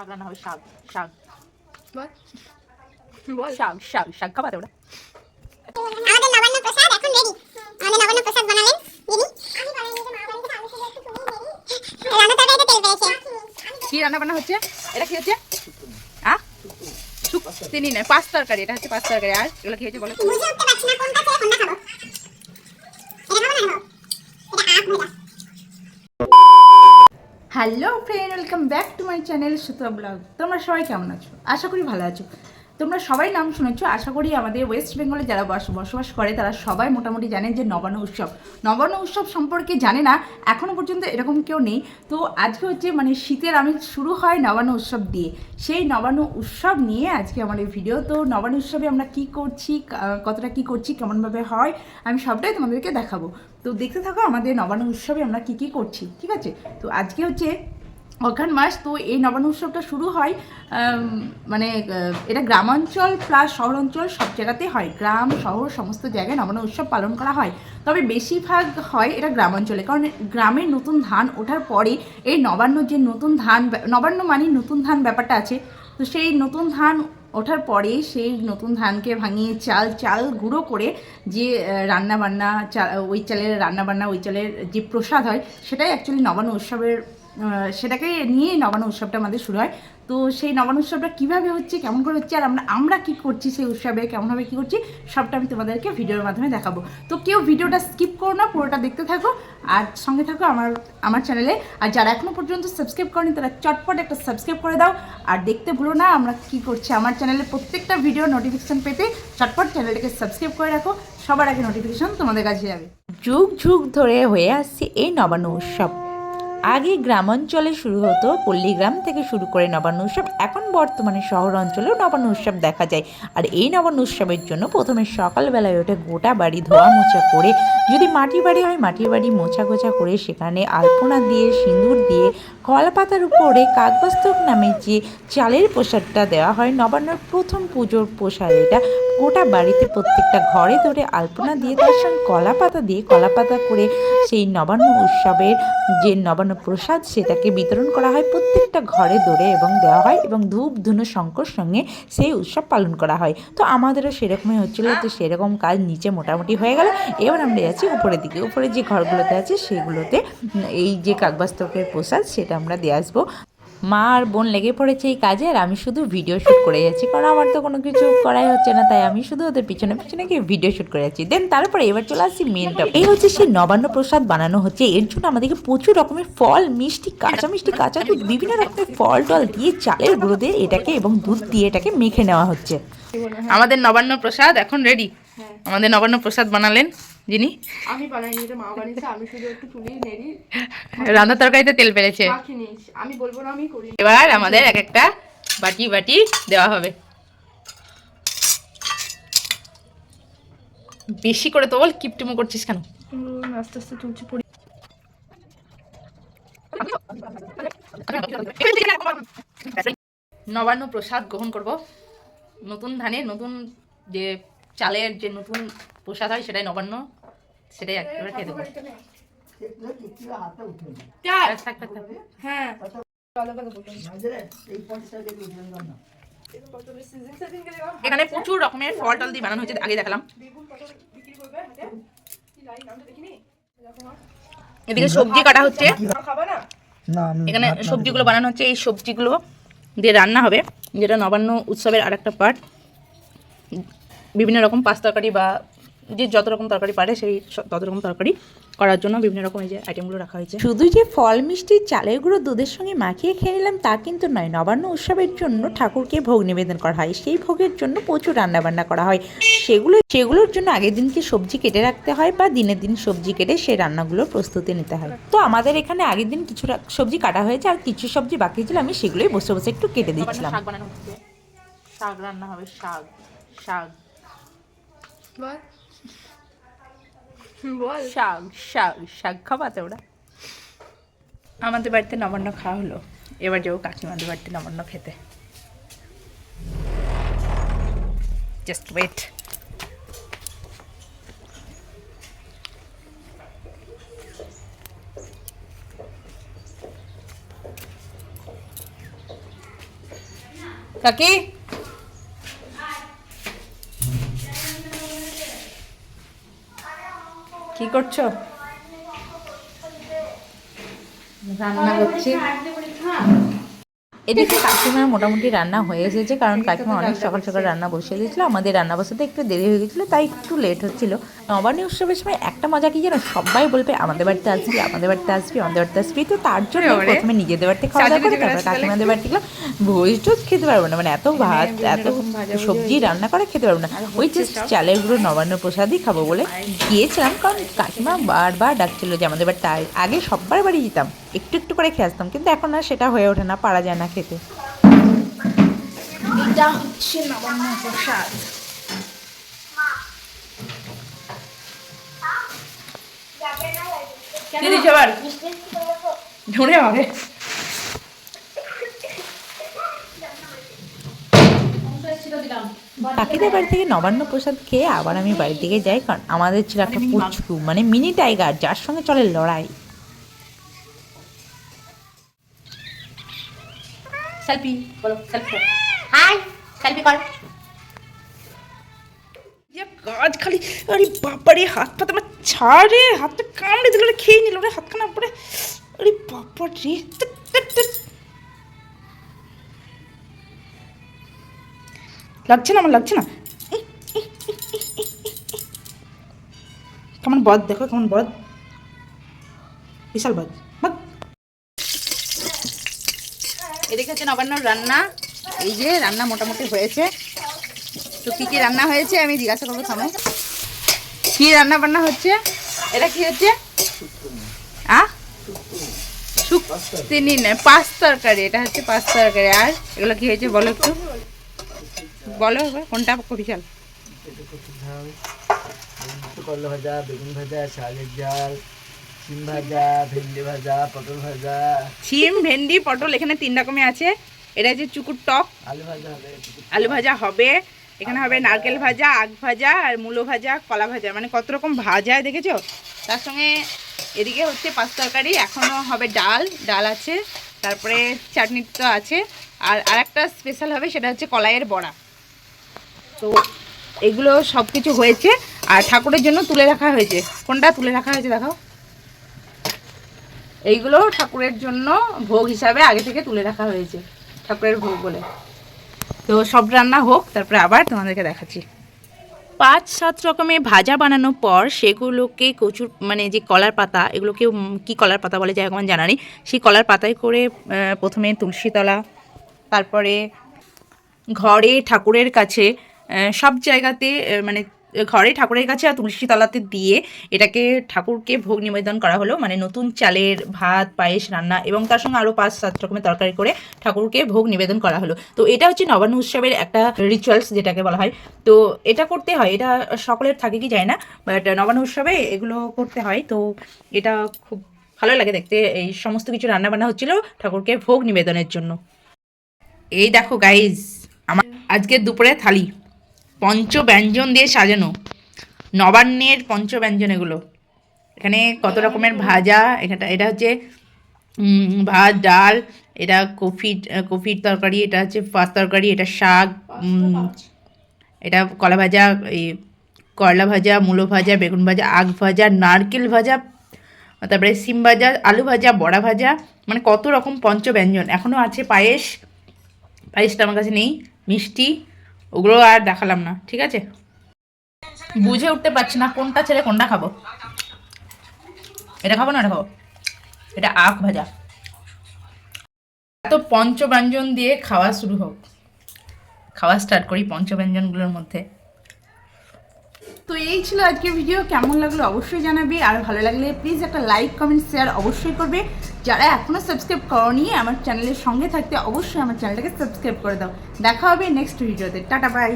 শাক রান্না হবে, শাক শাক বল শাক শাক শাক খাবাতে ওরা। আমাদের নবান্ন প্রসাদ এখন রেডি। আমাদের নবান্ন প্রসাদ বানালেন যিনি, রান্না তরকারিতে তেল পেয়েছে। কি রান্না বান্না হচ্ছে? এটা কি হচ্ছে? চিনি না, পাঁচ তরকারি। এটা হচ্ছে পাঁচ তরকারি। আর এগুলো কি হচ্ছে বলো? বুঝে উঠতে পারছি না কোনটা খেয়ে কোনটা খাবো। এটা খাবো না, এটা আখ ভেজা। Hello friend, welcome back to my channel সুতো ব্লগ। তোমরা সবাই কেমন আছো? আশা করি ভালো আছো। তোমরা সবাই নাম শুনেছো, আশা করি আমাদের ওয়েস্ট বেঙ্গলে যারা বসবাস করে তারা সবাই মোটামুটি জানেন যে নবান্ন উৎসব। নবান্ন উৎসব সম্পর্কে জানে না এখনও পর্যন্ত এরকম কেউ নেই। তো আজকে হচ্ছে মানে শীতের আমেজ শুরু হয় নবান্ন উৎসব দিয়ে। সেই নবান্ন উৎসব নিয়ে আজকে আমার এই ভিডিও। তো নবান্ন উৎসবে আমরা কী করছি, কতটা কী করছি, কেমনভাবে হয়, আমি সবটাই তোমাদেরকে দেখাবো। তো দেখতে থাকো আমাদের নবান্ন উৎসবে আমরা কী কী করছি, ঠিক আছে? তো আজকে হচ্ছে অঘ্রাণ মাস। তো এই নবান্ন উৎসবটা শুরু হয় মানে এটা গ্রামাঞ্চল প্লাস শহরাঞ্চল সব জায়গাতেই হয়। গ্রাম শহর সমস্ত জায়গায় নবান্ন উৎসব পালন করা হয়, তবে বেশিরভাগ হয় এটা গ্রামাঞ্চলে। কারণ গ্রামের নতুন ধান ওঠার পরে এই নবান্ন যে নতুন ধান, নবান্ন মানে নতুন ধান ব্যাপারটা আছে। তো সেই নতুন ধান ওঠার পরে সেই নতুন ধানকে ভাঙিয়ে চাল গুঁড়ো করে যে রান্নাবান্না, ওই চালের রান্নাবান্না, ওই চালের যে প্রসাদ হয়, সেটাই অ্যাকচুয়ালি নবান্ন উৎসবের, সেটাকে নিয়েই নবান্ন উৎসবটা আমাদের শুরু হয়। তো সেই নবান্ন উৎসবটা কীভাবে হচ্ছে, কেমন করে হচ্ছে, আর আমরা কী করছি সেই উৎসবে, কেমনভাবে কী করছি, সবটা আমি তোমাদেরকে ভিডিওর মাধ্যমে দেখাবো। তো কেউ ভিডিওটা স্কিপ করো না, পুরোটা দেখতে থাকো আর সঙ্গে থাকো আমার চ্যানেলে। আর যারা এখনও পর্যন্ত সাবস্ক্রাইব করেনি তারা চটপট একটা সাবস্ক্রাইব করে দাও। আর দেখতে ভুলো না আমরা কী করছি। আমার চ্যানেলে প্রত্যেকটা ভিডিও নোটিফিকেশান পেতে চটপট চ্যানেলটাকে সাবস্ক্রাইব করে রাখো, সবার আগে নোটিফিকেশান তোমাদের কাছে যাবে। যুগ যুগ ধরে হয়ে আসছে এই নবান্ন উৎসব। আগে গ্রামাঞ্চলে শুরু হতো, পল্লীগ্রাম থেকে শুরু করে নবান্ন উৎসব। এখন বর্তমানে শহর অঞ্চলেও নবান্ন উৎসব দেখা যায়। আর এই নবান্ন উৎসবের জন্য প্রথমে সকালবেলায় ওঠে গোটা বাড়ি ধোয়া মোছা করে, যদি মাটির বাড়ি হয় মাটির বাড়ি মোছা গোছা করে সেখানে আলপনা দিয়ে, সিঁদুর দিয়ে, কলা পাতার উপরে কাকবাস্তক নামে যে চালের প্রসাদটা দেওয়া হয়, নবান্নর প্রথম পুজোর প্রসাদ এটা। গোটা বাড়িতে প্রত্যেকটা ঘরে ধরে আলপনা দিয়ে তার সঙ্গে কলা পাতা করে সেই নবান্ন উৎসবের যে নবান্ন প্রসাদ সেটাকে বিতরণ করা হয় প্রত্যেকটা ঘরে দৌড়ে এবং দেওয়া হয়, এবং ধূপ ধুনো শঙ্কর সঙ্গে সেই উৎসব পালন করা হয়। তো আমাদেরও সেরকমই হচ্ছিল। তো সেরকম কাজ নিচে মোটামুটি হয়ে গেল। এবার আমরা যাচ্ছি উপরের দিকে। উপরে যে ঘরগুলোতে আছে সেগুলোতে এই যে কাকবাস্তকের প্রসাদ সেটা আমরা দিয়ে আসবো। মা আর বোন লেগে পড়েছে এই কাজে, আর আমি শুধু ভিডিও শ্যুট করে যাচ্ছি, কারণ আমার তো কোনো কিছু করাই হচ্ছে না। তাই আমি শুধু ওদের পিছনে গিয়ে ভিডিও শ্যুট করে যাচ্ছি। দেন তারপরে এবার চলে আসছি মেন টপিক। এই হচ্ছে সেই নবান্ন প্রসাদ বানানো হচ্ছে। এর জন্য আমাদেরকে প্রচুর রকমের ফল, মিষ্টি, কাঁচা দুধ, বিভিন্ন রকমের ফল টল দিয়ে, চালের গুঁড়ো দিয়ে এটাকে এবং দুধ দিয়ে এটাকে মেখে নেওয়া হচ্ছে। আমাদের নবান্ন প্রসাদ এখন রেডি। আমাদের নবান্ন প্রসাদ বানালেন যিনি, আমি বানাইনি, এটা মা বানিয়েছে। আমি শুধু একটু তুলি নেড়ি রান্না তরকারিতে তেল পেরেছে। মাখি নিস, আমি বলবো না আমি করি। এবার আমাদের এক একটা বাটি দেওয়া হবে। বেশি করে তো বল, কিপটিমো করছিস কেন? আস্তে আস্তে তুলছি পড়ি। নবান্ন প্রসাদ গ্রহণ করব। নতুন ধানের, নতুন যে চালের যে নতুন প্রসাদ হয় সেটাই নবান্ন, সেটাই একেবারে খেয়ে দেবো। হ্যাঁ এখানে প্রচুর রকমের ফল টল দিয়ে বানানো হয়েছে, আগে দেখালাম। এদিকে সবজি কাটা হচ্ছে, এখানে সবজিগুলো বানানো হচ্ছে। এই সবজিগুলো দিয়ে রান্না হবে, যেটা নবান্ন উৎসবের আর একটা পার্ট। বিভিন্ন রকম পাঁচ তরকারি বা যে যত রকম তরকারি পারে সেই তত রকম তরকারি করার জন্য বিভিন্ন রকম এই যে আইটেমগুলো রাখা হয়েছে। শুধু যে ফল মিষ্টি চালের গুঁড়ো দুধের সঙ্গে মাখিয়ে খেয়ে নিলাম তা কিন্তু নয়। নবান্ন উৎসবের জন্য ঠাকুরকে ভোগ নিবেদন করা হয়। সেই ভোগের জন্য প্রচুর রান্নাবান্না করা হয়। সেগুলোর জন্য আগের দিনকে সবজি কেটে রাখতে হয়, বা দিনের দিন সবজি কেটে সেই রান্নাগুলোর প্রস্তুতি নিতে হয়। তো আমাদের এখানে আগের দিন কিছু সবজি কাটা হয়েছে, আর কিছু সবজি বাকি ছিল, আমি সেগুলোই বসে বসে একটু কেটে দিচ্ছিলাম। শাক বানানো হচ্ছে, শাক রান্না হবে। শাক শাক বল বল শাক শাক শাক খাবাতে ওরা। আমাদের বাড়িতে নবান্ন খাওয়া হলো, এবার যাবো কাকিমাদের বাড়িতে নবান্ন খেতে। Just wait. কাকি কি করছো? রান্না করছি। এদিকে কাকিমার মোটামুটি রান্না হয়ে এসেছে, কারণ কাকিমা অনেক সকাল সকাল রান্না বসিয়ে দিয়েছিলো। আমাদের রান্না বসাতে একটু দেরি হয়ে গেছিলো, তাই একটু লেট হচ্ছিলো। নবান্ন উৎসবের সময় একটা মজা কি জানো, সবাই বলবে আমাদের বাড়িতে আসবি, আমাদের বাড়িতে আসবি, আমাদের বাড়িতে আসবি। তো তার জন্য প্রথমে নিজেদের বাড়িতে খাওয়া দাওয়া করে তারপরে কাকিমাদের বাড়িতে গেলাম। ভোজ টোজ খেতে পারবো না, মানে এত ভাত এত সবজি রান্না করে খেতে পারবো না। ওই জাস্ট চালের গুঁড়ো নবান্ন প্রসাদই খাবো বলে গিয়েছিলাম, কারণ কাকিমা বারবার ডাকছিল যে আমাদের বাড়িতে আগে সববার বাড়ি যেতাম, একটু একটু করে খেয়ে আসতাম, কিন্তু এখন আর সেটা হয়ে ওঠে না, পারা যায় না খেতে। এটা হচ্ছে নবান্ন প্রসাদ। কি দিচ্ছ আবার? ধরে হবে। কাকিদের বাড়ি থেকে নবান্ন প্রসাদ খেয়ে আবার আমি বাড়ির দিকে যাই, কারণ আমাদের ছিল একটা পুচকু, মানে মিনি টাইগার, যার সঙ্গে চলে লড়াই। সেলফি বলো, সেলফি হাই, সেলফি কর। কাজ খালি, আরে বাবারে হাত পা তোমার ছাড়ে, হাতটা কামড়ে দিল রে, খেয়ে নিল রে হাতখানা পরে। আরে বাবা রে, লাগছে না, আমার লাগছে না। কেমন বদ দেখো, কেমন বদ, বিশাল বদ। এদিকে হচ্ছে নবান্নর রান্না। এই যে রান্না মোটামুটি হয়েছে। তো কী কী রান্না হয়েছে আমি জিজ্ঞাসা করবো থামো। কী রান্না বান্না হচ্ছে? এটা কি হচ্ছে? শুক্তিনি না, পাঁচ তরকারি। এটা হচ্ছে পাঁচ তরকারি। আর এগুলো কি হয়েছে বলো একটু, বলো কোনটা বিশাল? করলা ভাজা, বেগুন ভাজা, শাকের ডাল, সিম ভাজা, ভেন্ডি ভাজা, পটল ভাজা। সিম, ভেন্ডি, পটল এখানে 3 রকমের আছে। এটা হচ্ছে চুকুর টক, আলু ভাজা হবে, আলু ভাজা হবে, এখানে হবে নারকেল ভাজা, আখ ভাজা, আর মূলো ভাজা, কলা ভাজা, মানে কত রকম ভাজা দেখেছো। তার সঙ্গে এদিকে হচ্ছে পাঁচ তরকারি, এখনও হবে ডাল, ডাল আছে, তারপরে চাটনি তো আছে, আর আরেকটা স্পেশাল হবে সেটা হচ্ছে কলাইয়ের বড়া। তো এগুলো সব কিছু হয়েছে। আর ঠাকুরের জন্য তুলে রাখা হয়েছে। কোনটা তুলে রাখা হয়েছে দেখাও। এইগুলো ঠাকুরের জন্য ভোগ হিসাবে আগে থেকে তুলে রাখা হয়েছে, ঠাকুরের ভোগ বলে। তো সব রান্না হোক, তারপরে আবার তোমাদেরকে দেখাচ্ছি। 5-7 রকমের ভাজা বানানোর পর সেগুলোকে কচুর, মানে যে কলার পাতা, এগুলোকে কি কলার পাতা বলে যাই হোক আমার জানা নেই, সেই কলার পাতায় করে প্রথমে তুলসীতলা, তারপরে ঘরে ঠাকুরের কাছে, সব জায়গাতে, মানে ঘরে ঠাকুরের কাছে আর তুলসী তলাতে দিয়ে এটাকে ঠাকুরকে ভোগ নিবেদন করা হলো। মানে নতুন চালের ভাত, পায়েস রান্না এবং তার সঙ্গে আরও 5-7 রকমের তরকারি করে ঠাকুরকে ভোগ নিবেদন করা হলো। তো এটা হচ্ছে নবান্ন উৎসবের একটা রিচুয়ালস যেটাকে বলা হয়। তো এটা করতে হয়, এটা সকলের থাকে কি যায় না, বাট নবান্ন উৎসবে এগুলো করতে হয়। তো এটা খুব ভালো লাগে দেখতে। এই সমস্ত কিছু রান্নাবান্না হচ্ছিল ঠাকুরকে ভোগ নিবেদনের জন্য। এই দেখো গাইজ, আমার আজকের দুপুরে থালি পঞ্চব্যঞ্জন দিয়ে সাজানো, নবান্নের পঞ্চব্যঞ্জন এগুলো। এখানে কত রকমের ভাজা, এটা হচ্ছে ভাত, ডাল, এটা কফির তরকারি, এটা হচ্ছে পাঁচ তরকারি, এটা শাক, এটা কলা ভাজা, এই করলা ভাজা, মূলো ভাজা, বেগুন ভাজা, আখ ভাজা, নারকেল ভাজা, তারপরে সিম ভাজা, আলু ভাজা, বড়া ভাজা, মানে কত রকম পঞ্চব্যঞ্জন। এখনও আছে পায়েস, পায়েসটা আমার কাছে নেই, মিষ্টি, ওগুলো আর দেখালাম না, ঠিক আছে। বুঝে উঠতে পারছি না কোনটা ছেড়ে কোনটা খাবো। এটা খাবো না, এটা খাবো। এটা আখ ভাজা। এত পঞ্চব্যঞ্জন দিয়ে খাওয়া শুরু হোক, খাওয়া স্টার্ট করি পঞ্চব্যঞ্জনগুলোর মধ্যে। তো এই ছিল আজকের ভিডিও। কেমন লাগলো অবশ্যই জানাবে, আর ভালো লাগলে প্লিজ একটা লাইক, কমেন্ট, শেয়ার অবশ্যই করবে। যারা এখনও সাবস্ক্রাইব করনি আমার চ্যানেলের সঙ্গে থাকতে অবশ্যই আমার চ্যানেলটাকে সাবস্ক্রাইব করে দাও। দেখা হবে নেক্সট ভিডিওতে। Tata bye.